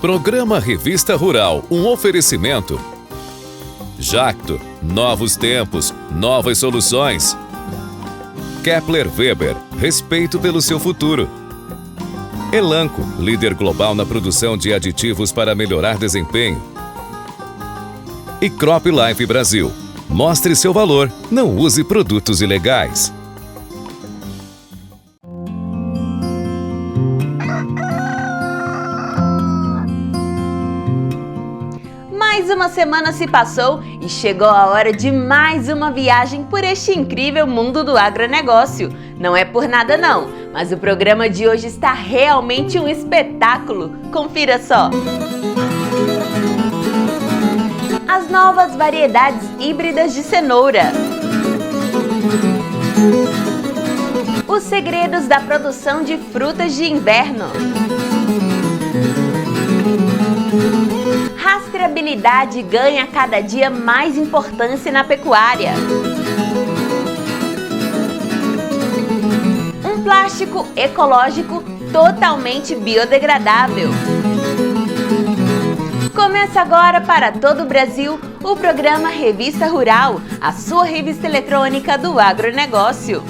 Programa Revista Rural, um oferecimento. Jacto, novos tempos, novas soluções. Kepler Weber, respeito pelo seu futuro. Elanco, líder global na produção de aditivos para melhorar desempenho. E Crop Life Brasil, mostre seu valor, não use produtos ilegais. Mais uma semana se passou e chegou a hora de mais uma viagem por este incrível mundo do agronegócio. Não é por nada não, mas o programa de hoje está realmente um espetáculo. Confira só! As novas variedades híbridas de cenoura. Os segredos da produção de frutas de inverno. Rastreabilidade ganha cada dia mais importância na pecuária. Um plástico ecológico totalmente biodegradável. Começa agora para todo o Brasil o programa Revista Rural, a sua revista eletrônica do agronegócio.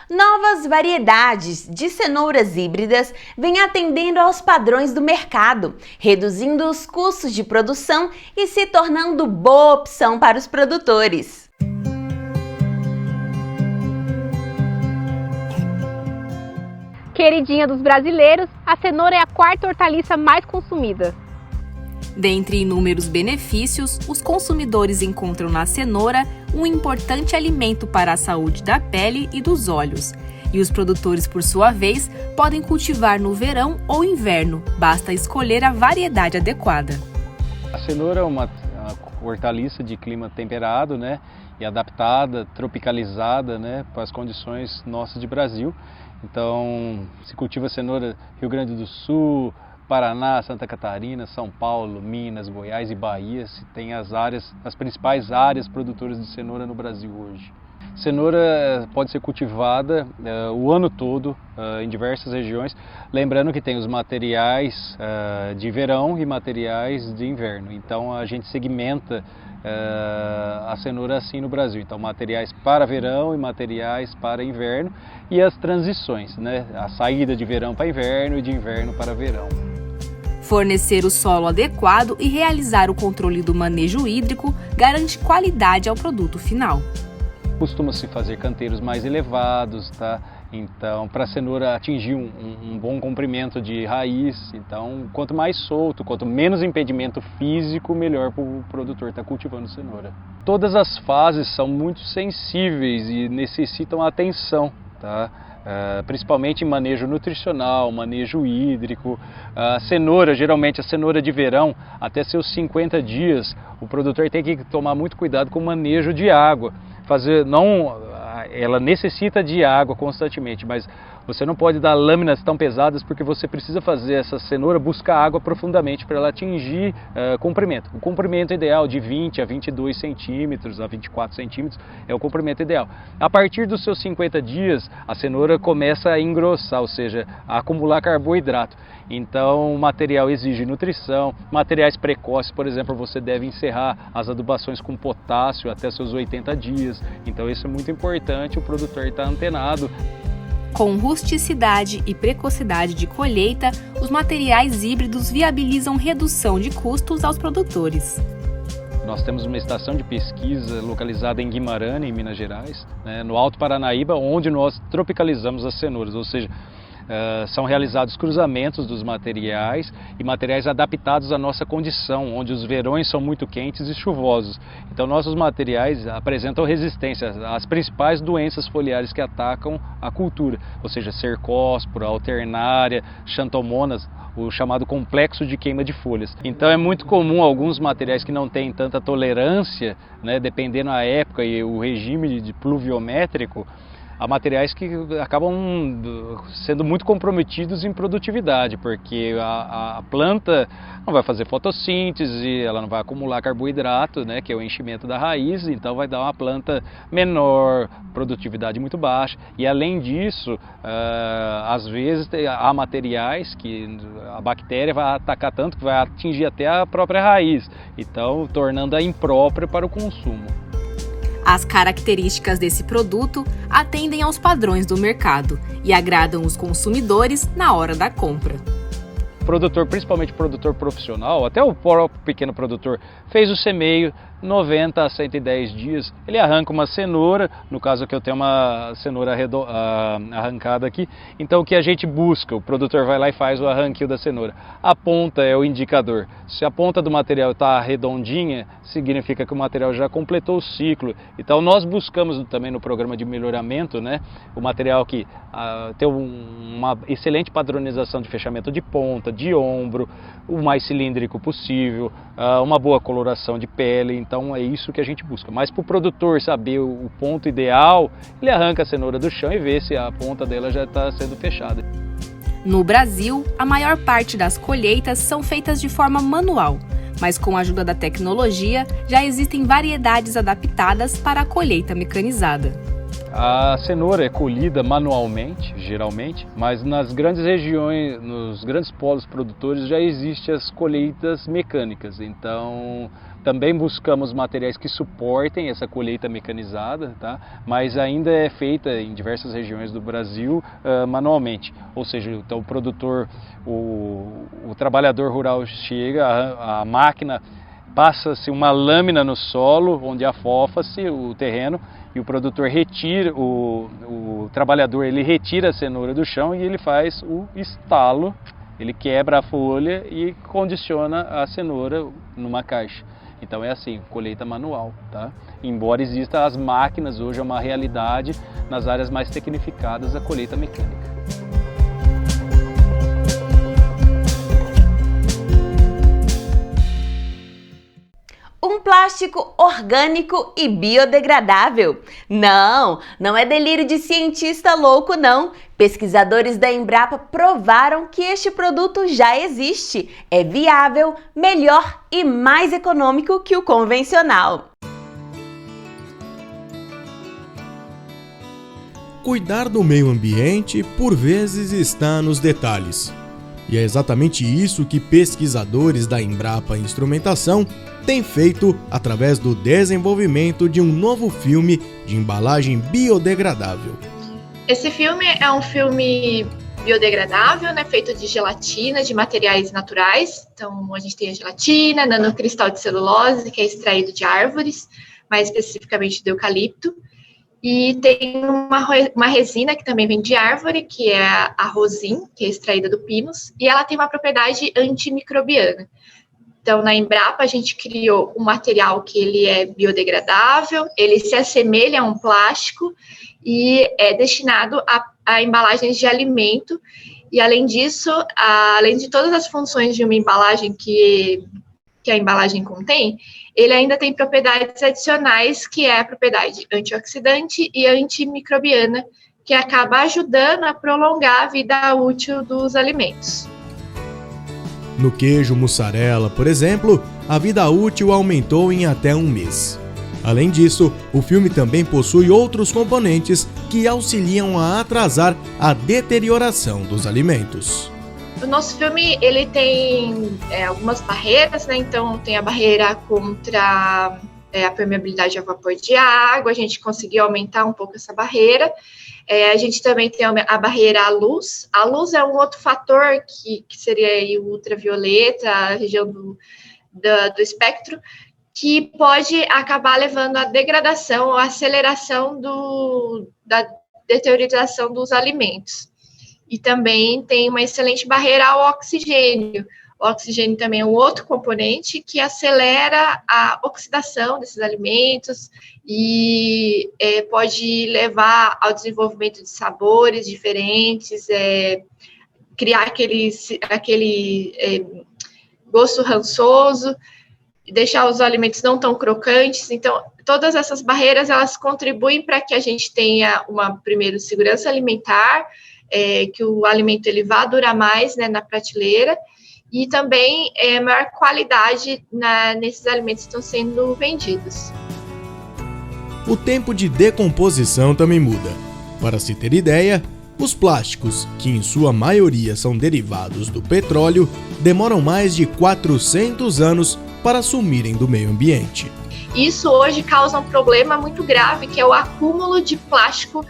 Novas variedades de cenouras híbridas vêm atendendo aos padrões do mercado, reduzindo os custos de produção e se tornando boa opção para os produtores. Queridinha dos brasileiros, a cenoura é a quarta hortaliça mais consumida. Dentre inúmeros benefícios, os consumidores encontram na cenoura um importante alimento para a saúde da pele e dos olhos. E os produtores, por sua vez, podem cultivar no verão ou inverno, basta escolher a variedade adequada. A cenoura é uma hortaliça de clima temperado, e adaptada, tropicalizada, para as condições nossas de Brasil. Então, se cultiva cenoura Rio Grande do Sul, Paraná, Santa Catarina, São Paulo, Minas, Goiás e Bahia, tem as principais áreas produtoras de cenoura no Brasil hoje. Cenoura pode ser cultivada o ano todo em diversas regiões, lembrando que tem os materiais de verão e materiais de inverno. Então a gente segmenta a cenoura assim no Brasil. Então materiais para verão e materiais para inverno e as transições, a saída de verão para inverno e de inverno para verão. Fornecer o solo adequado e realizar o controle do manejo hídrico garante qualidade ao produto final. Costuma-se fazer canteiros mais elevados, Então, para a cenoura atingir um bom comprimento de raiz, então, quanto mais solto, quanto menos impedimento físico, melhor para o produtor estar cultivando cenoura. Todas as fases são muito sensíveis e necessitam atenção, principalmente em manejo nutricional, manejo hídrico. A cenoura, geralmente a cenoura de verão, até seus 50 dias, o produtor tem que tomar muito cuidado com o manejo de água. Ela necessita de água constantemente, mas você não pode dar lâminas tão pesadas porque você precisa fazer essa cenoura buscar água profundamente para ela atingir comprimento. O comprimento ideal de 20 a 22 centímetros, a 24 centímetros é o comprimento ideal. A partir dos seus 50 dias, a cenoura começa a engrossar, ou seja, a acumular carboidrato. Então o material exige nutrição, materiais precoces, por exemplo, você deve encerrar as adubações com potássio até seus 80 dias. Então isso é muito importante, o produtor está antenado. Com rusticidade e precocidade de colheita, os materiais híbridos viabilizam redução de custos aos produtores. Nós temos uma estação de pesquisa localizada em Guimarães, em Minas Gerais, no Alto Paranaíba, onde nós tropicalizamos as cenouras, ou seja, são realizados cruzamentos dos materiais e materiais adaptados à nossa condição, onde os verões são muito quentes e chuvosos. Então nossos materiais apresentam resistência às principais doenças foliares que atacam a cultura, ou seja, cercóspora, alternária, xantomonas, o chamado complexo de queima de folhas. Então é muito comum alguns materiais que não têm tanta tolerância, dependendo da época e o regime de pluviométrico, a materiais que acabam sendo muito comprometidos em produtividade, porque a planta não vai fazer fotossíntese, ela não vai acumular carboidrato, né, que é o enchimento da raiz, então vai dar uma planta menor, produtividade muito baixa. E além disso, às vezes há materiais que a bactéria vai atacar tanto que vai atingir até a própria raiz, então tornando-a imprópria para o consumo. As características desse produto atendem aos padrões do mercado e agradam os consumidores na hora da compra. Produtor, principalmente produtor profissional, até o próprio pequeno produtor, fez o semeio, 90 a 110 dias, ele arranca uma cenoura, no caso aqui eu tenho uma cenoura arrancada aqui, então o que a gente busca, o produtor vai lá e faz o arranquio da cenoura. A ponta é o indicador, se a ponta do material está redondinha, significa que o material já completou o ciclo, então nós buscamos também no programa de melhoramento, né, o material que tem uma excelente padronização de fechamento de ponta, de ombro, o mais cilíndrico possível, uma boa coloração de pele, então é isso que a gente busca. Mas para o produtor saber o ponto ideal, ele arranca a cenoura do chão e vê se a ponta dela já está sendo fechada. No Brasil, a maior parte das colheitas são feitas de forma manual, mas com a ajuda da tecnologia já existem variedades adaptadas para a colheita mecanizada. A cenoura é colhida manualmente, geralmente, mas nas grandes regiões, nos grandes polos produtores já existem as colheitas mecânicas. Então, também buscamos materiais que suportem essa colheita mecanizada, tá? Mas ainda é feita em diversas regiões do Brasil manualmente. Ou seja, então, o produtor, o trabalhador rural chega, a máquina passa-se uma lâmina no solo, onde afofa-se o terreno, e o produtor retira, o trabalhador ele retira a cenoura do chão e ele faz o estalo, ele quebra a folha e condiciona a cenoura numa caixa. Então é assim, colheita manual, tá? Embora existam as máquinas, hoje é uma realidade nas áreas mais tecnificadas a colheita mecânica. Um plástico orgânico e biodegradável? Não, não é delírio de cientista louco não. Pesquisadores da Embrapa provaram que este produto já existe, é viável, melhor e mais econômico que o convencional. Cuidar do meio ambiente, por vezes, está nos detalhes. E é exatamente isso que pesquisadores da Embrapa Instrumentação têm feito através do desenvolvimento de um novo filme de embalagem biodegradável. Esse filme é um filme biodegradável, né, feito de gelatina, de materiais naturais. Então, a gente tem a gelatina, nanocristal de celulose, que é extraído de árvores, mais especificamente do eucalipto. E tem uma resina que também vem de árvore, que é a rosin, que é extraída do pinus, e ela tem uma propriedade antimicrobiana. Então, na Embrapa, a gente criou um material que ele é biodegradável, ele se assemelha a um plástico e é destinado a embalagens de alimento. E, além disso, além de todas as funções de uma embalagem que a embalagem contém, ele ainda tem propriedades adicionais, que é a propriedade antioxidante e antimicrobiana, que acaba ajudando a prolongar a vida útil dos alimentos. No queijo mussarela, por exemplo, a vida útil aumentou em até 1 mês. Além disso, o filme também possui outros componentes que auxiliam a atrasar a deterioração dos alimentos. O nosso filme, ele tem algumas barreiras, né? Então, tem a barreira contra a permeabilidade a vapor de água, a gente conseguiu aumentar um pouco essa barreira. A gente também tem a barreira à luz. A luz é um outro fator que seria aí o ultravioleta, a região do espectro, que pode acabar levando à degradação, à aceleração da deterioração dos alimentos. E também tem uma excelente barreira ao oxigênio. O oxigênio também é um outro componente que acelera a oxidação desses alimentos e pode levar ao desenvolvimento de sabores diferentes, criar aquele gosto rançoso, deixar os alimentos não tão crocantes. Então, todas essas barreiras, elas contribuem para que a gente tenha primeiro, segurança alimentar, que o alimento ele vá durar mais, né, na prateleira, e também maior qualidade nesses alimentos que estão sendo vendidos. O tempo de decomposição também muda. Para se ter ideia, os plásticos, que em sua maioria são derivados do petróleo, demoram mais de 400 anos para sumirem do meio ambiente. Isso hoje causa um problema muito grave, que é o acúmulo de plástico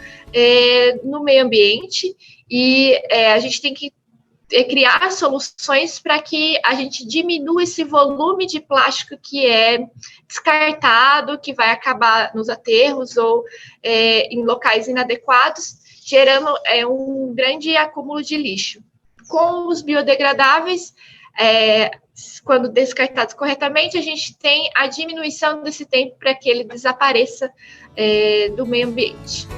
no meio ambiente, e a gente tem que criar soluções para que a gente diminua esse volume de plástico que é descartado, que vai acabar nos aterros ou em locais inadequados, gerando um grande acúmulo de lixo. Com os biodegradáveis, quando descartados corretamente, a gente tem a diminuição desse tempo para que ele desapareça do meio ambiente.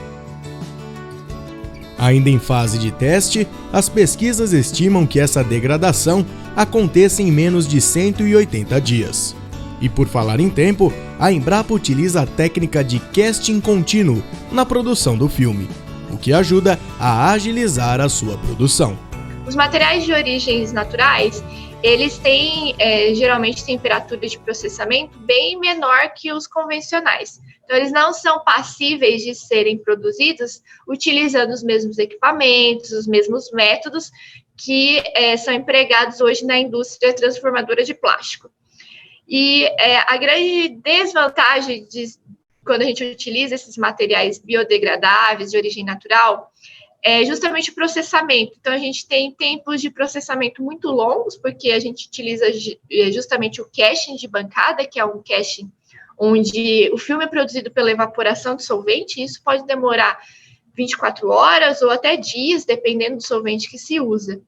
Ainda em fase de teste, as pesquisas estimam que essa degradação aconteça em menos de 180 dias. E por falar em tempo, a Embrapa utiliza a técnica de casting contínuo na produção do filme, o que ajuda a agilizar a sua produção. Os materiais de origens naturais, eles têm geralmente temperatura de processamento bem menor que os convencionais. Então, eles não são passíveis de serem produzidos utilizando os mesmos equipamentos, os mesmos métodos que são empregados hoje na indústria transformadora de plástico. E a grande desvantagem quando a gente utiliza esses materiais biodegradáveis de origem natural é justamente o processamento. Então, a gente tem tempos de processamento muito longos, porque a gente utiliza justamente o casting de bancada, que é um casting onde o filme é produzido pela evaporação de solvente, e isso pode demorar 24 horas ou até dias, dependendo do solvente que se usa.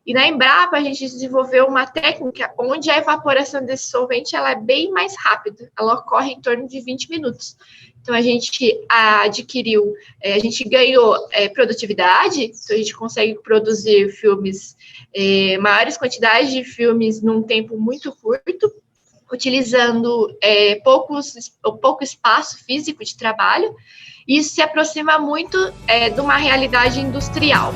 E na Embrapa, a gente desenvolveu uma técnica onde a evaporação desse solvente ela é bem mais rápida, ela ocorre em torno de 20 minutos. Então, a gente adquiriu, a gente ganhou produtividade, então a gente consegue produzir filmes, maiores quantidades de filmes num tempo muito curto, utilizando pouco espaço físico de trabalho. Isso se aproxima muito de uma realidade industrial.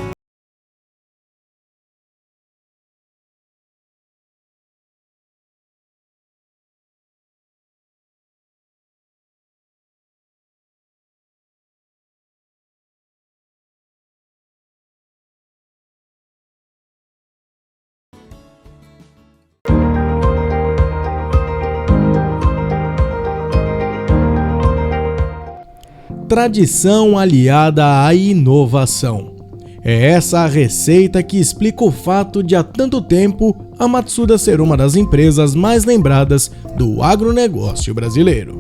Tradição aliada à inovação. É essa a receita que explica o fato de há tanto tempo a Matsuda ser uma das empresas mais lembradas do agronegócio brasileiro.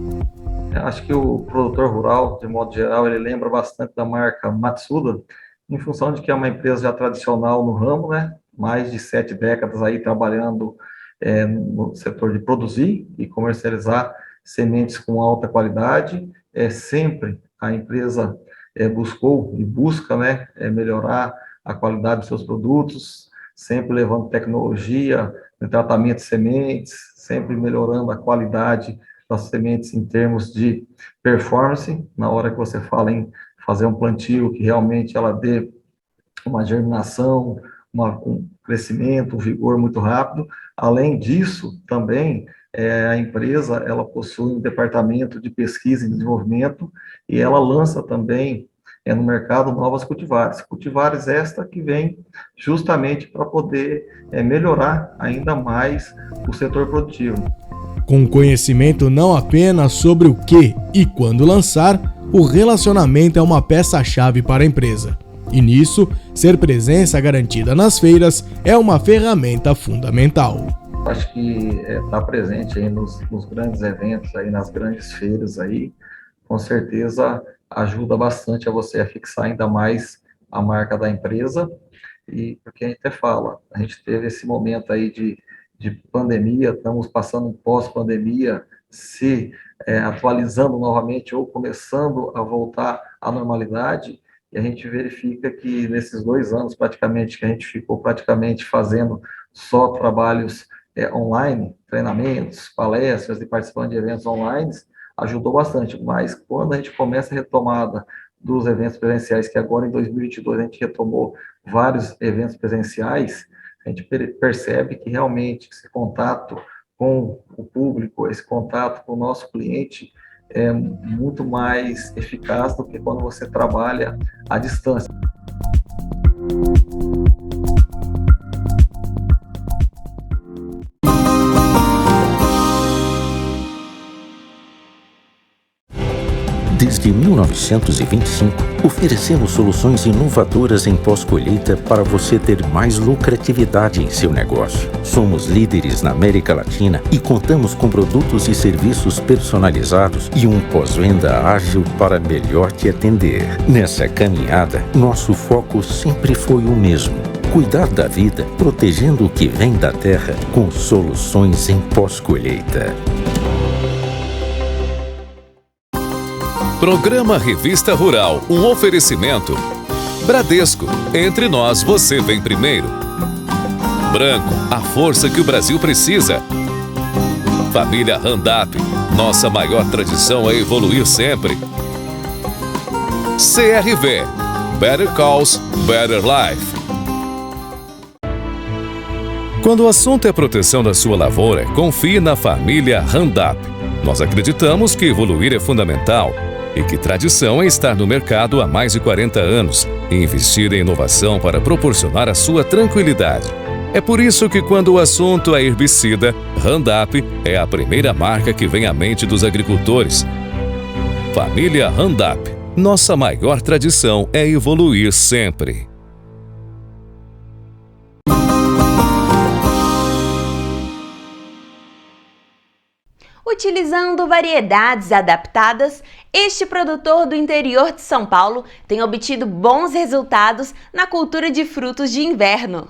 Acho que o produtor rural, de modo geral, ele lembra bastante da marca Matsuda, em função de que é uma empresa já tradicional no ramo, né? Mais de 7 décadas aí trabalhando no setor de produzir e comercializar sementes com alta qualidade. Sempre a empresa buscou e busca, né, melhorar a qualidade dos seus produtos, sempre levando tecnologia no tratamento de sementes, sempre melhorando a qualidade das sementes em termos de performance, na hora que você fala em fazer um plantio que realmente ela dê uma germinação, um crescimento, um vigor muito rápido. Além disso, também, a empresa ela possui um departamento de pesquisa e desenvolvimento e ela lança também no mercado novas cultivares esta que vem justamente para poder melhorar ainda mais o setor produtivo. Com conhecimento não apenas sobre o que e quando lançar, o relacionamento é uma peça-chave para a empresa. E nisso, ser presença garantida nas feiras é uma ferramenta fundamental. Acho que estar presente aí nos grandes eventos, aí nas grandes feiras, aí, com certeza ajuda bastante a você a fixar ainda mais a marca da empresa. E porque a gente até fala, a gente teve esse momento aí de pandemia, estamos passando um pós-pandemia, se atualizando novamente ou começando a voltar à normalidade, e a gente verifica que nesses 2 anos praticamente, que a gente ficou praticamente fazendo só trabalhos online, treinamentos, palestras e participando de eventos online, ajudou bastante, mas quando a gente começa a retomada dos eventos presenciais, que agora em 2022 a gente retomou vários eventos presenciais, a gente percebe que realmente esse contato com o público, esse contato com o nosso cliente é muito mais eficaz do que quando você trabalha à distância. Desde 1925, oferecemos soluções inovadoras em pós-colheita para você ter mais lucratividade em seu negócio. Somos líderes na América Latina e contamos com produtos e serviços personalizados e um pós-venda ágil para melhor te atender. Nessa caminhada, nosso foco sempre foi o mesmo: cuidar da vida, protegendo o que vem da terra com soluções em pós-colheita. Programa Revista Rural, um oferecimento. Bradesco, entre nós você vem primeiro. Branco, a força que o Brasil precisa. Família Randap, nossa maior tradição é evoluir sempre. CRV, Better Calls, Better Life. Quando o assunto é proteção da sua lavoura, confie na família Randap. Nós acreditamos que evoluir é fundamental e que tradição é estar no mercado há mais de 40 anos e investir em inovação para proporcionar a sua tranquilidade. É por isso que quando o assunto é herbicida, Randap é a primeira marca que vem à mente dos agricultores. Família Randap, nossa maior tradição é evoluir sempre. Utilizando variedades adaptadas, este produtor do interior de São Paulo tem obtido bons resultados na cultura de frutos de inverno.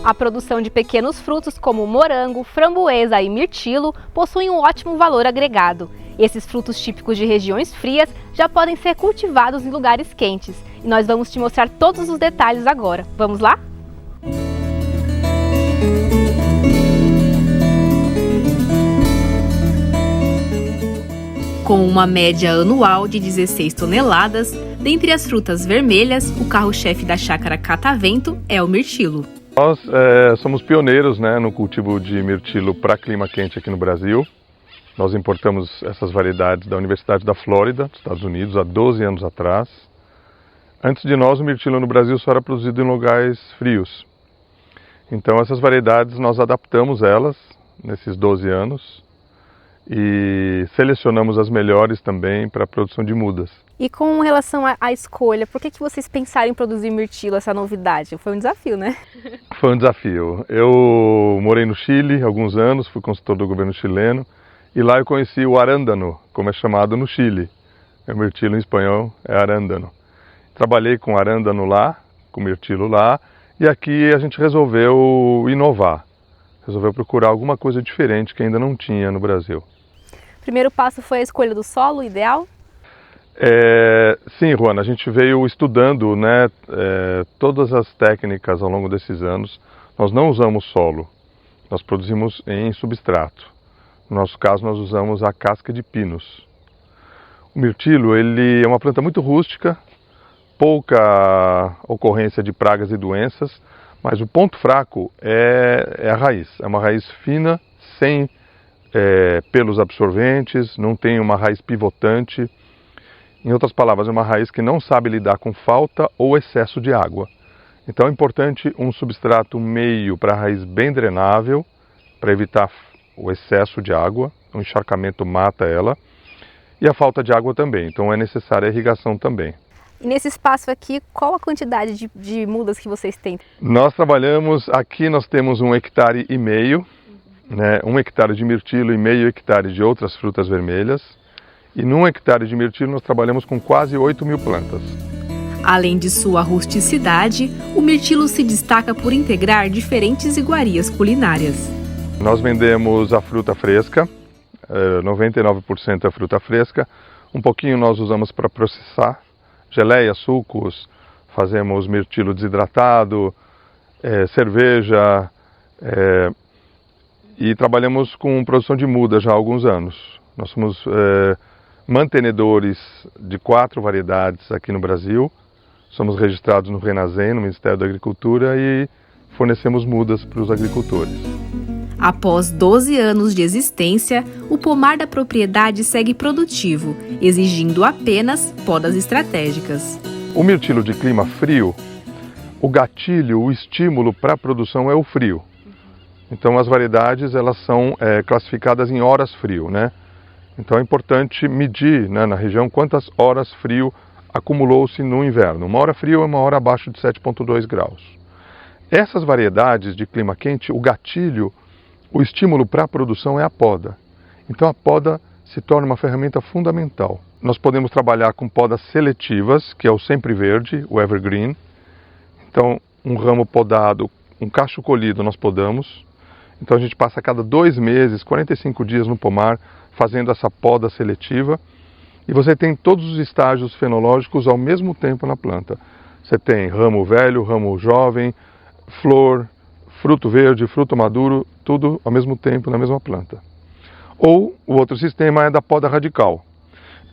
A produção de pequenos frutos como morango, framboesa e mirtilo possui um ótimo valor agregado. Esses frutos típicos de regiões frias já podem ser cultivados em lugares quentes. E nós vamos te mostrar todos os detalhes agora. Vamos lá? Com uma média anual de 16 toneladas, dentre as frutas vermelhas, o carro-chefe da chácara Catavento é o mirtilo. Nós somos pioneiros, no cultivo de mirtilo para clima quente aqui no Brasil. Nós importamos essas variedades da Universidade da Flórida, dos Estados Unidos, há 12 anos atrás. Antes de nós, o mirtilo no Brasil só era produzido em lugares frios. Então essas variedades nós adaptamos elas nesses 12 anos e selecionamos as melhores também para a produção de mudas. E com relação à escolha, por que vocês pensaram em produzir mirtilo, essa novidade? Foi um desafio, né? Foi um desafio. Eu morei no Chile há alguns anos, fui consultor do governo chileno e lá eu conheci o arándano, como é chamado no Chile. O mirtilo em espanhol é arándano. Trabalhei com arándano lá, com mirtilo lá, e aqui a gente resolveu inovar. Resolveu procurar alguma coisa diferente que ainda não tinha no Brasil. O primeiro passo foi a escolha do solo ideal? Sim, Juana, a gente veio estudando todas as técnicas ao longo desses anos. Nós não usamos solo, nós produzimos em substrato. No nosso caso, nós usamos a casca de pinos. O mirtilo ele é uma planta muito rústica, pouca ocorrência de pragas e doenças, mas o ponto fraco é a raiz. É uma raiz fina, sem pelos absorventes, não tem uma raiz pivotante. Em outras palavras, é uma raiz que não sabe lidar com falta ou excesso de água. Então é importante um substrato meio para a raiz bem drenável, para evitar o excesso de água, o encharcamento mata ela, e a falta de água também, então é necessária a irrigação também. E nesse espaço aqui, qual a quantidade de mudas que vocês têm? Nós trabalhamos, aqui nós temos 1,5 hectares, 1 hectare de mirtilo e meio hectare de outras frutas vermelhas. E num hectare de mirtilo nós trabalhamos com quase 8.000 plantas. Além de sua rusticidade, o mirtilo se destaca por integrar diferentes iguarias culinárias. Nós vendemos a fruta fresca, 99% é fruta fresca. Um pouquinho nós usamos para processar, geleia, sucos, fazemos mirtilo desidratado, cerveja, e trabalhamos com produção de muda já há alguns anos. Nós somos mantenedores de 4 variedades aqui no Brasil. Somos registrados no Renasem, no Ministério da Agricultura, e fornecemos mudas para os agricultores. Após 12 anos de existência, o pomar da propriedade segue produtivo, exigindo apenas podas estratégicas. O mirtilo de clima frio, o gatilho, o estímulo para a produção é o frio. Então as variedades elas são classificadas em horas frio, né? Então é importante medir, né, na região quantas horas frio acumulou-se no inverno. Uma hora frio é uma hora abaixo de 7,2 graus. Essas variedades de clima quente, o gatilho, o estímulo para a produção é a poda. Então a poda se torna uma ferramenta fundamental. Nós podemos trabalhar com podas seletivas, que é o sempre verde, o evergreen. Então um ramo podado, um cacho colhido nós podamos. Então a gente passa a cada 2 meses, 45 dias no pomar, fazendo essa poda seletiva. E você tem todos os estágios fenológicos ao mesmo tempo na planta. Você tem ramo velho, ramo jovem, flor, fruto verde, fruto maduro, tudo ao mesmo tempo na mesma planta. Ou o outro sistema é da poda radical.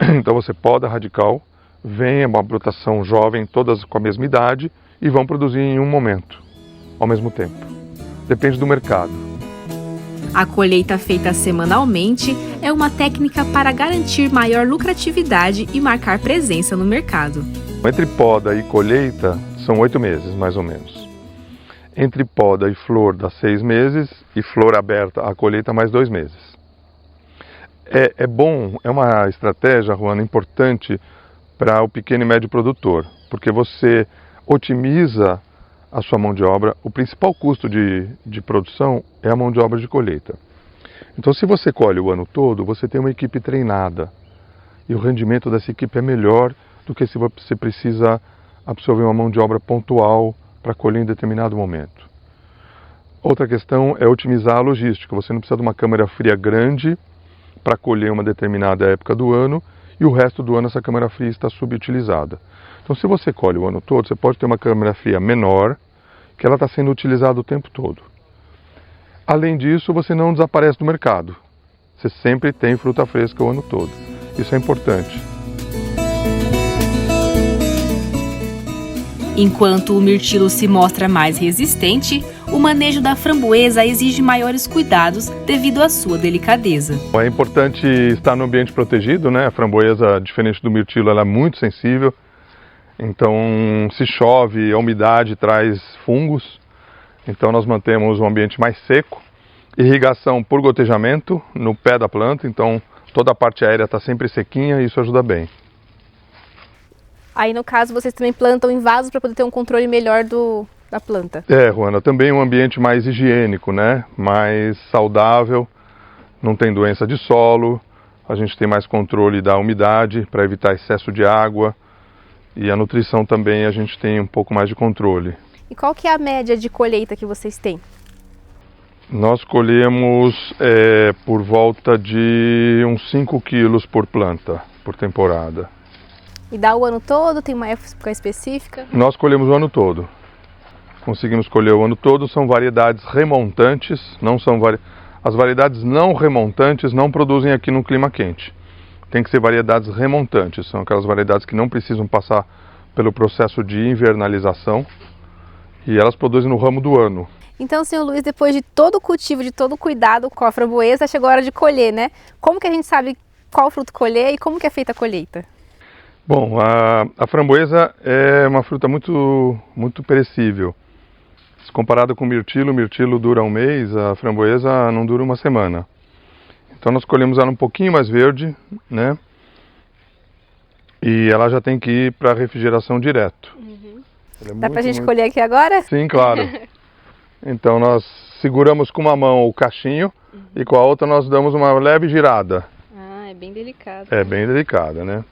Então você poda radical, vem uma brotação jovem, todas com a mesma idade, e vão produzir em um momento, ao mesmo tempo. Depende do mercado. A colheita feita semanalmente é uma técnica para garantir maior lucratividade e marcar presença no mercado. Entre poda e colheita são 8 meses, mais ou menos. Entre poda e flor dá 6 meses e flor aberta a colheita mais 2 meses. É bom, é uma estratégia, Juana, importante para o pequeno e médio produtor, porque você otimiza a sua mão de obra. O principal custo de produção é a mão de obra de colheita. Então, se você colhe o ano todo, você tem uma equipe treinada e o rendimento dessa equipe é melhor do que se você precisa absorver uma mão de obra pontual para colher em determinado momento. Outra questão é otimizar a logística. Você não precisa de uma câmara fria grande para colher uma determinada época do ano e o resto do ano essa câmara fria está subutilizada. Então, se você colhe o ano todo, você pode ter uma câmara fria menor, que ela está sendo utilizada o tempo todo. Além disso, você não desaparece do mercado. Você sempre tem fruta fresca o ano todo. Isso é importante. Enquanto o mirtilo se mostra mais resistente, o manejo da framboesa exige maiores cuidados devido à sua delicadeza. É importante estar no ambiente protegido, né? A framboesa, diferente do mirtilo, ela é muito sensível. Então, se chove, a umidade traz fungos. Então, nós mantemos um ambiente mais seco. Irrigação por gotejamento no pé da planta. Então, toda a parte aérea está sempre sequinha e isso ajuda bem. Aí, no caso, vocês também plantam em vasos para poder ter um controle melhor da planta. Juana, também um ambiente mais higiênico, né? Mais saudável, não tem doença de solo, a gente tem mais controle da umidade para evitar excesso de água e a nutrição também a gente tem um pouco mais de controle. E qual que é a média de colheita que vocês têm? Nós colhemos por volta de uns 5 quilos por planta, por temporada. E dá o ano todo? Tem uma época específica? Nós colhemos o ano todo. Conseguimos colher o ano todo, são variedades remontantes, as variedades não remontantes não produzem aqui no clima quente. Tem que ser variedades remontantes, são aquelas variedades que não precisam passar pelo processo de invernalização e elas produzem no ramo do ano. Então, senhor Luiz, depois de todo o cultivo, de todo o cuidado com a framboesa, chegou a hora de colher, né? Como que a gente sabe qual fruto colher e como que é feita a colheita? Bom, a framboesa é uma fruta muito perecível. Se comparado com o mirtilo dura um mês, a framboesa não dura uma semana. Então nós colhemos ela um pouquinho mais verde, né? E ela já tem que ir para refrigeração direto. Dá pra gente colher aqui agora? Sim, claro. Então nós seguramos com uma mão o cachinho e com a outra nós damos uma leve girada. Ah, é bem delicado. É bem delicada, né?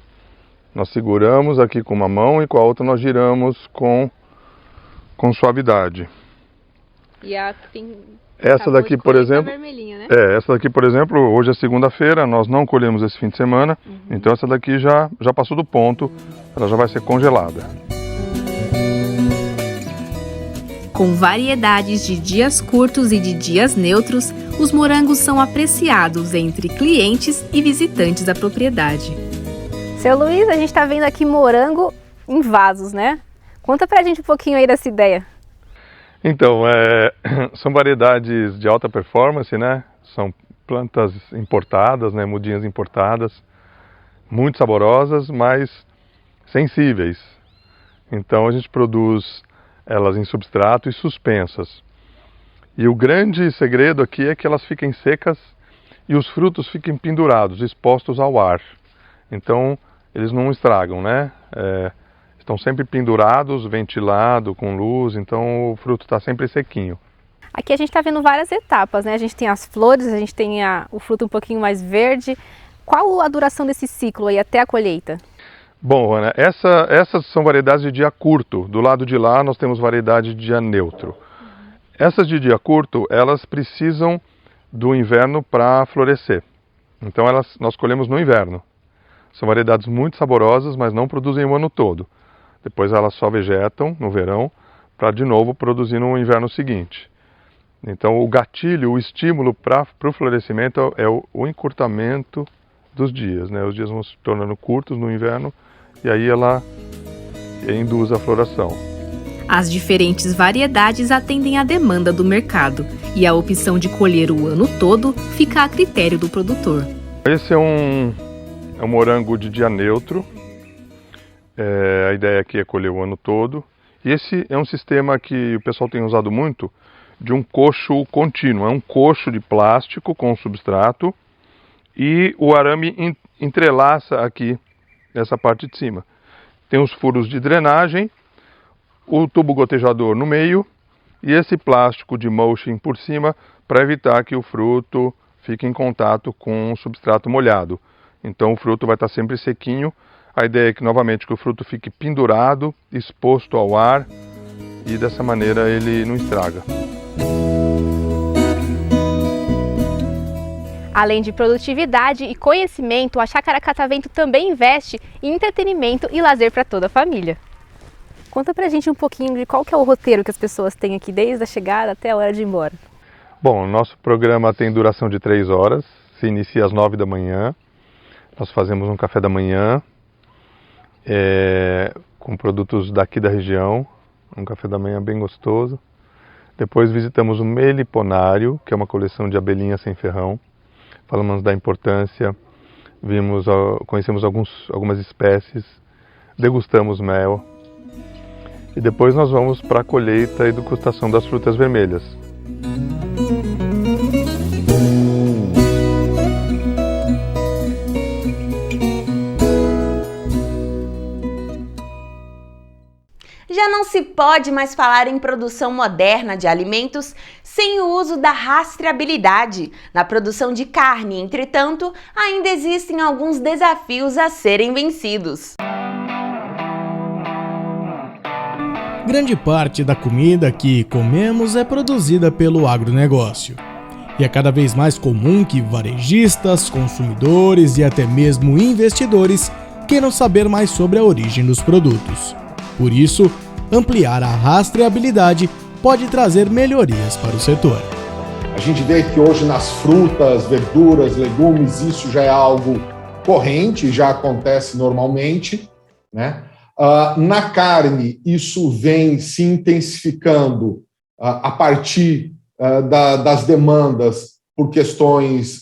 Nós seguramos aqui com uma mão e com a outra nós giramos com suavidade. E a tem... Essa daqui, por exemplo, vermelhinha, né? essa daqui, por exemplo, hoje é segunda-feira, nós não colhemos esse fim de semana, então essa daqui já passou do ponto, ela já vai ser congelada. Com variedades de dias curtos e de dias neutros, os morangos são apreciados entre clientes e visitantes da propriedade. Seu Luiz, a gente está vendo aqui morango em vasos, né? Conta pra gente um pouquinho aí dessa ideia. Então, são variedades de alta performance, né? São plantas importadas, né? Mudinhas importadas, muito saborosas, mas sensíveis. Então a gente produz elas em substrato e suspensas. E o grande segredo aqui é que elas fiquem secas e os frutos fiquem pendurados, expostos ao ar. Então eles não estragam, né? Estão sempre pendurados, ventilado, com luz, então o fruto está sempre sequinho. Aqui a gente está vendo várias etapas, né? A gente tem as flores, a gente tem o fruto um pouquinho mais verde. Qual a duração desse ciclo aí até a colheita? Bom, Ana, essas são variedades de dia curto. Do lado de lá nós temos variedade de dia neutro. Essas de dia curto, elas precisam do inverno para florescer. Então nós colhemos no inverno. São variedades muito saborosas, mas não produzem o ano todo. Depois elas só vegetam no verão para de novo produzir no inverno seguinte. Então o gatilho, o estímulo para o florescimento é o encurtamento dos dias, né? Os dias vão se tornando curtos no inverno e aí ela induz a floração. As diferentes variedades atendem à demanda do mercado e a opção de colher o ano todo fica a critério do produtor. Esse é um morango de dia neutro. A ideia aqui é colher o ano todo. E esse é um sistema que o pessoal tem usado muito, de um coxo contínuo. É um coxo de plástico com substrato e o arame entrelaça aqui nessa parte de cima. Tem os furos de drenagem, o tubo gotejador no meio e esse plástico de mulching por cima para evitar que o fruto fique em contato com o substrato molhado. Então o fruto vai estar sempre sequinho. A ideia é que novamente que o fruto fique pendurado, exposto ao ar e dessa maneira ele não estraga. Além de produtividade e conhecimento, a Chácara Catavento também investe em entretenimento e lazer para toda a família. Conta pra gente um pouquinho de qual que é o roteiro que as pessoas têm aqui desde a chegada até a hora de ir embora. Bom, o nosso programa tem duração de 3 horas, se inicia às 9 da manhã. Nós fazemos um café da manhã com produtos daqui da região, um café da manhã bem gostoso. Depois visitamos o Meliponário, que é uma coleção de abelhinhas sem ferrão. Falamos da importância, conhecemos algumas espécies, degustamos mel. E depois nós vamos para a colheita e degustação das frutas vermelhas. Já não se pode mais falar em produção moderna de alimentos sem o uso da rastreabilidade. Na produção de carne, entretanto, ainda existem alguns desafios a serem vencidos. Grande parte da comida que comemos é produzida pelo agronegócio. E é cada vez mais comum que varejistas, consumidores e até mesmo investidores queiram saber mais sobre a origem dos produtos. Por isso, ampliar a rastreabilidade pode trazer melhorias para o setor. A gente vê que hoje nas frutas, verduras, legumes, isso já é algo corrente, já acontece normalmente, né? Na carne, isso vem se intensificando a partir das demandas por questões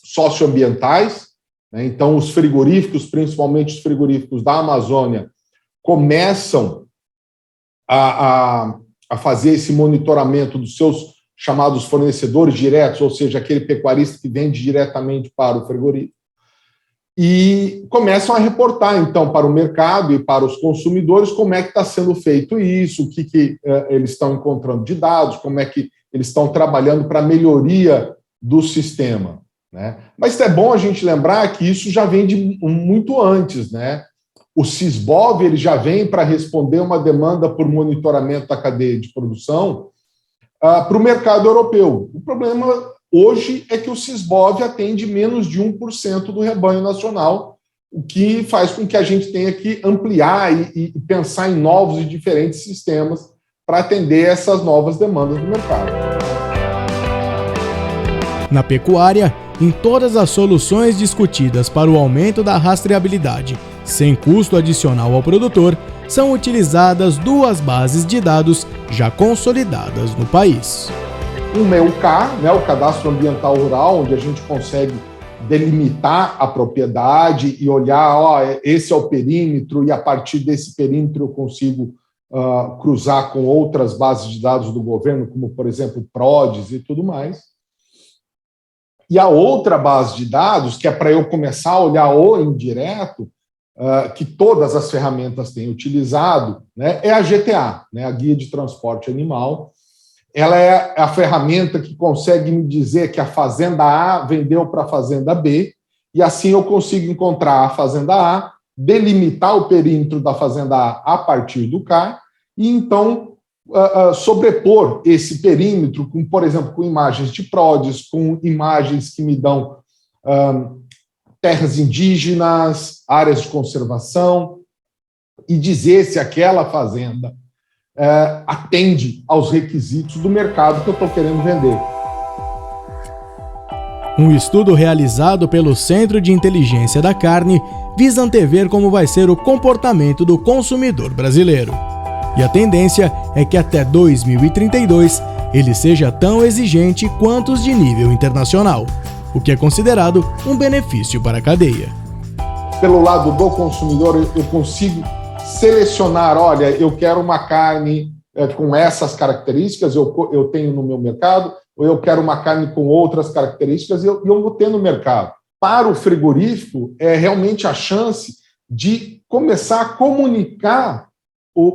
socioambientais, né? Então, os frigoríficos, principalmente os frigoríficos da Amazônia, começam a fazer esse monitoramento dos seus chamados fornecedores diretos, ou seja, aquele pecuarista que vende diretamente para o frigorífico, e começam a reportar, então, para o mercado e para os consumidores como é que está sendo feito isso, o que eles estão encontrando de dados, como é que eles estão trabalhando para a melhoria do sistema, né? Mas é bom a gente lembrar que isso já vem de muito antes, né? O Sisbov ele já vem para responder uma demanda por monitoramento da cadeia de produção para o mercado europeu. O problema hoje é que o Sisbov atende menos de 1% do rebanho nacional, o que faz com que a gente tenha que ampliar e pensar em novos e diferentes sistemas para atender essas novas demandas do mercado. Na pecuária, em todas as soluções discutidas para o aumento da rastreabilidade, sem custo adicional ao produtor, são utilizadas duas bases de dados já consolidadas no país. Uma é o CAR, né, o Cadastro Ambiental Rural, onde a gente consegue delimitar a propriedade e olhar, esse é o perímetro, e a partir desse perímetro eu consigo cruzar com outras bases de dados do governo, como, por exemplo, PRODES e tudo mais. E a outra base de dados, que é para eu começar a olhar o indireto, que todas as ferramentas têm utilizado, né, é a GTA, né, a Guia de Transporte Animal. Ela é a ferramenta que consegue me dizer que a fazenda A vendeu para a fazenda B, e assim eu consigo encontrar a fazenda A, delimitar o perímetro da fazenda A partir do CAR, e então sobrepor esse perímetro, com, por exemplo, com imagens de PRODES, com imagens que me dão terras indígenas, áreas de conservação, e dizer se aquela fazenda atende aos requisitos do mercado que eu estou querendo vender. Um estudo realizado pelo Centro de Inteligência da Carne visa antever como vai ser o comportamento do consumidor brasileiro. E a tendência é que até 2032 ele seja tão exigente quanto os de nível internacional, o que é considerado um benefício para a cadeia. Pelo lado do consumidor, eu consigo selecionar, olha, eu quero uma carne com essas características, eu tenho no meu mercado, ou eu quero uma carne com outras características, e eu vou ter no mercado. Para o frigorífico, é realmente a chance de começar a comunicar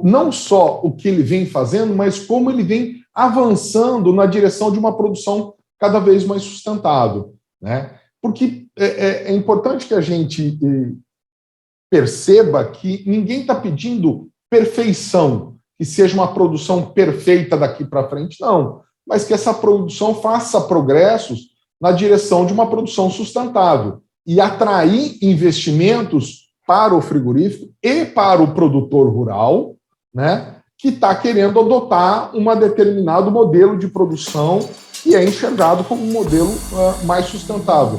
não só o que ele vem fazendo, mas como ele vem avançando na direção de uma produção cada vez mais sustentável, né? Porque é importante que a gente perceba que ninguém está pedindo perfeição, que seja uma produção perfeita daqui para frente, não, mas que essa produção faça progressos na direção de uma produção sustentável e atrair investimentos para o frigorífico e para o produtor rural, né, que está querendo adotar um determinado modelo de produção que é enxergado como um modelo mais sustentável.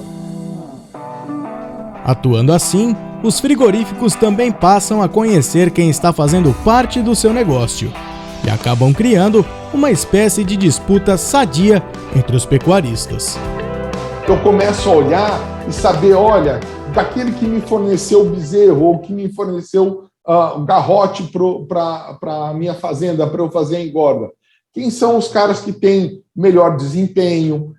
Atuando assim, os frigoríficos também passam a conhecer quem está fazendo parte do seu negócio e acabam criando uma espécie de disputa sadia entre os pecuaristas. Eu começo a olhar e saber, olha, daquele que me forneceu o bezerro ou que me forneceu o garrote para a minha fazenda, para eu fazer a engorda. Quem são os caras que têm melhor desempenho?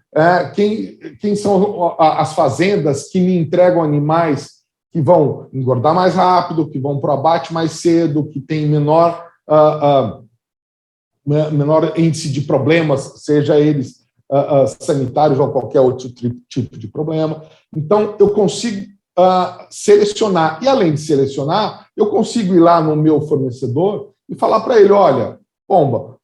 Quem são as fazendas que me entregam animais que vão engordar mais rápido, que vão para o abate mais cedo, que têm menor índice de problemas, seja eles sanitários ou qualquer outro tipo de problema. Então, eu consigo selecionar. E, além de selecionar, eu consigo ir lá no meu fornecedor e falar para ele, olha, pomba,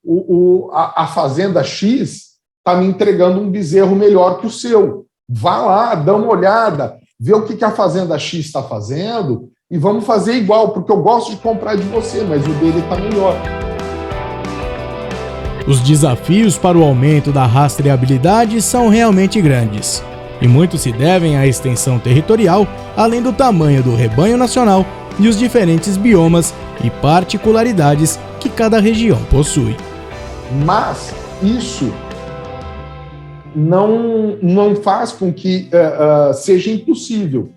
a fazenda X está me entregando um bezerro melhor que o seu. Vá lá, dá uma olhada, vê o que a fazenda X está fazendo e vamos fazer igual, porque eu gosto de comprar de você, mas o dele está melhor. Os desafios para o aumento da rastreabilidade são realmente grandes, e muito se devem à extensão territorial, além do tamanho do rebanho nacional e os diferentes biomas e particularidades que cada região possui. Mas isso não faz com que seja impossível,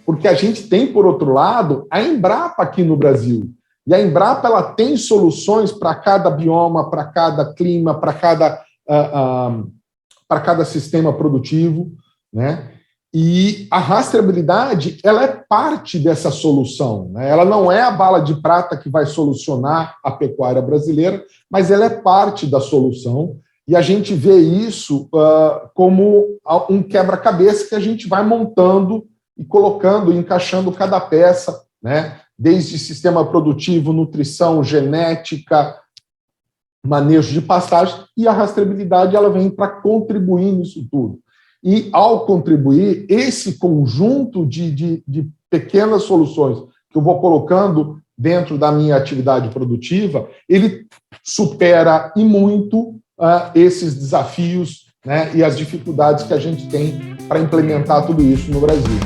porque a gente tem, por outro lado, a Embrapa aqui no Brasil. E a Embrapa ela tem soluções para cada bioma, para cada clima, para cada sistema produtivo, né? E a rastreabilidade ela é parte dessa solução, né? Ela não é a bala de prata que vai solucionar a pecuária brasileira, mas ela é parte da solução. E a gente vê isso como um quebra-cabeça que a gente vai montando e colocando, encaixando cada peça, né? Desde sistema produtivo, nutrição, genética, manejo de pastagem, e a rastreabilidade ela vem para contribuir nisso tudo. E, ao contribuir, esse conjunto de pequenas soluções que eu vou colocando dentro da minha atividade produtiva, ele supera e muito esses desafios, né, e as dificuldades que a gente tem para implementar tudo isso no Brasil.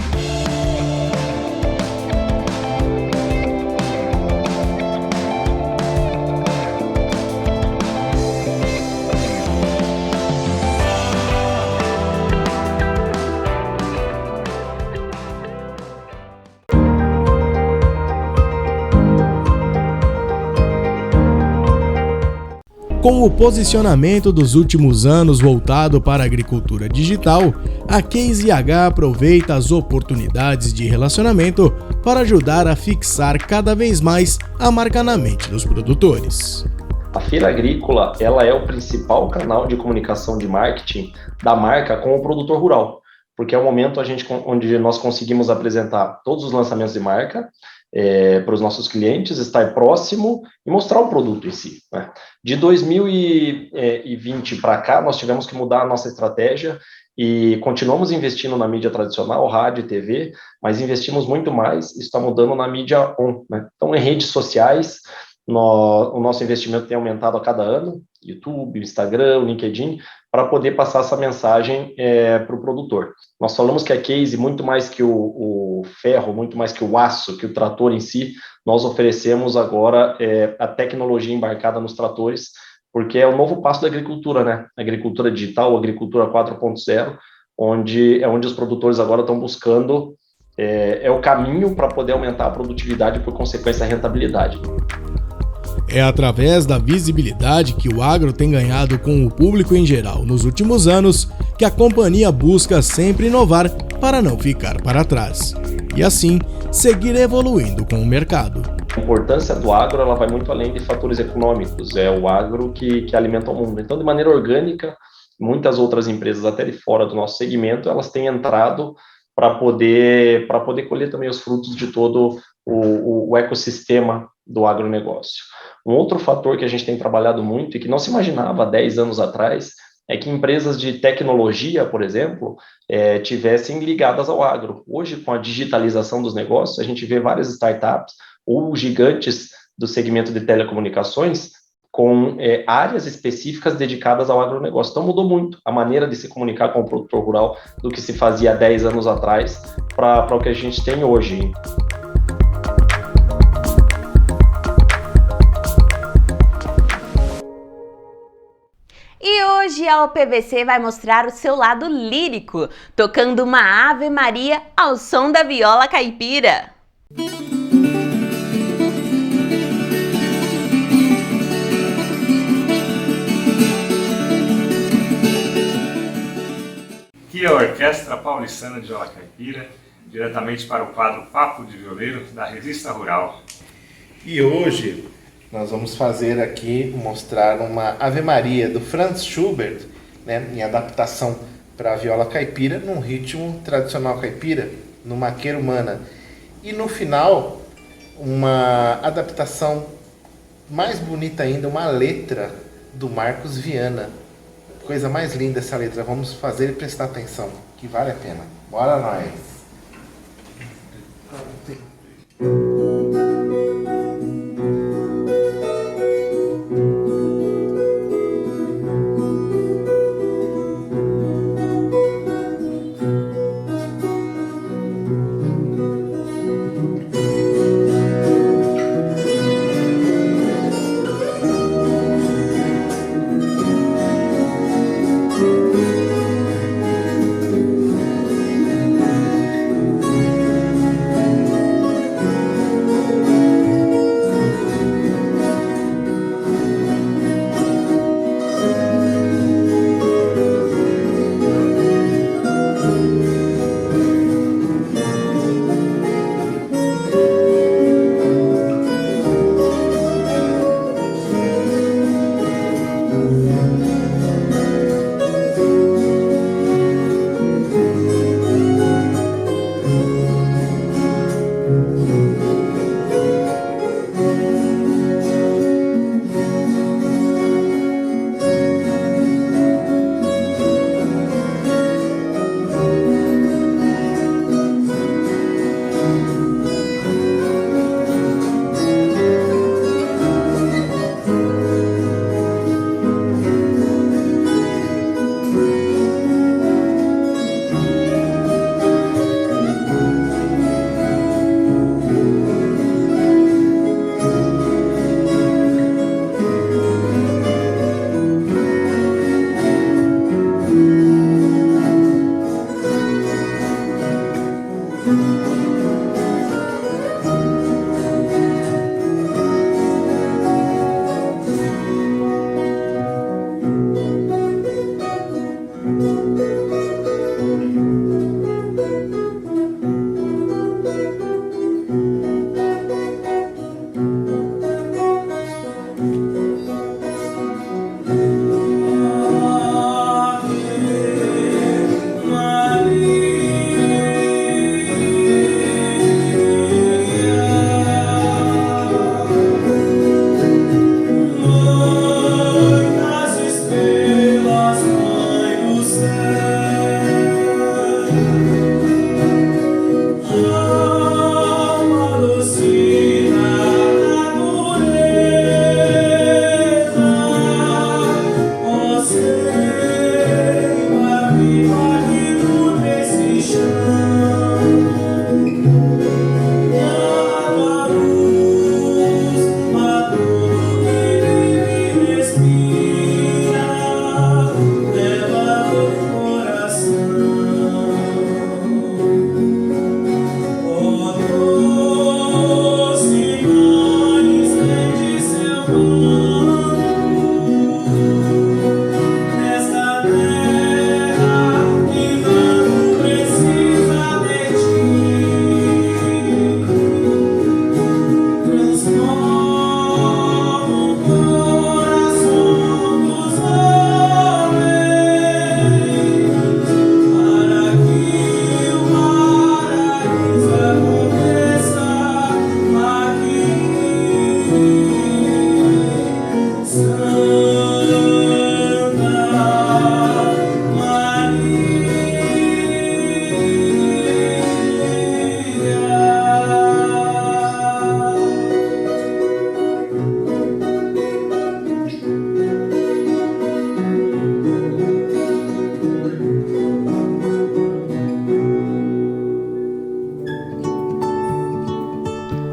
Com o posicionamento dos últimos anos voltado para a agricultura digital, a Case IH aproveita as oportunidades de relacionamento para ajudar a fixar cada vez mais a marca na mente dos produtores. A Feira Agrícola, ela é o principal canal de comunicação de marketing da marca com o produtor rural, porque é o momento onde nós conseguimos apresentar todos os lançamentos de marca para os nossos clientes, estar próximo e mostrar o produto em si, né? De 2020 para cá, nós tivemos que mudar a nossa estratégia e continuamos investindo na mídia tradicional, rádio e TV, mas investimos muito mais, isso está mudando na mídia on, né? Então, em redes sociais, o nosso investimento tem aumentado a cada ano, YouTube, Instagram, LinkedIn, para poder passar essa mensagem para o produtor. Nós falamos que a Case, muito mais que o ferro, muito mais que o aço, que o trator em si, nós oferecemos agora a tecnologia embarcada nos tratores, porque é o novo passo da agricultura, né? Agricultura digital, agricultura 4.0, onde os produtores agora estão buscando o caminho para poder aumentar a produtividade e, por consequência, a rentabilidade. É através da visibilidade que o agro tem ganhado com o público em geral nos últimos anos que a companhia busca sempre inovar para não ficar para trás e, assim, seguir evoluindo com o mercado. A importância do agro ela vai muito além de fatores econômicos, é o agro que alimenta o mundo. Então, de maneira orgânica, muitas outras empresas, até de fora do nosso segmento, elas têm entrado para poder colher também os frutos de todo o ecossistema do agronegócio. Um outro fator que a gente tem trabalhado muito e que não se imaginava há 10 anos atrás é que empresas de tecnologia, por exemplo, tivessem ligadas ao agro. Hoje, com a digitalização dos negócios, a gente vê várias startups ou gigantes do segmento de telecomunicações com áreas específicas dedicadas ao agronegócio. Então, mudou muito a maneira de se comunicar com o produtor rural do que se fazia há 10 anos atrás para o que a gente tem hoje. E hoje a OPVC vai mostrar o seu lado lírico, tocando uma Ave Maria ao som da viola caipira. Aqui é a Orquestra Paulistana de Viola Caipira, diretamente para o quadro Papo de Violeiro da Revista Rural. E hoje nós vamos fazer aqui, mostrar uma Ave Maria do Franz Schubert, né, em adaptação para a viola caipira, num ritmo tradicional caipira, no maqueiro humana. E no final, uma adaptação mais bonita ainda, uma letra do Marcos Viana. Coisa mais linda essa letra, vamos fazer e prestar atenção, que vale a pena. Bora nós!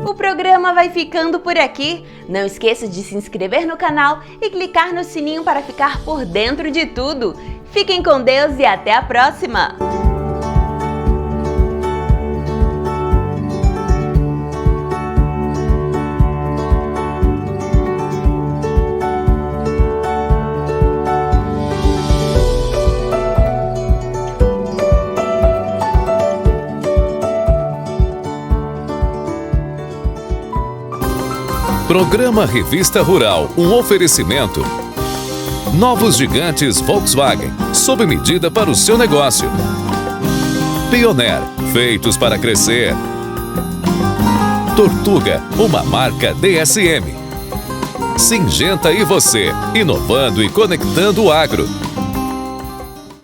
O programa vai ficando por aqui. Não esqueça de se inscrever no canal e clicar no sininho para ficar por dentro de tudo. Fiquem com Deus e até a próxima! Programa Revista Rural, um oferecimento. Novos gigantes Volkswagen, sob medida para o seu negócio. Pioneer, feitos para crescer. Tortuga, uma marca DSM. Syngenta e você, inovando e conectando o agro.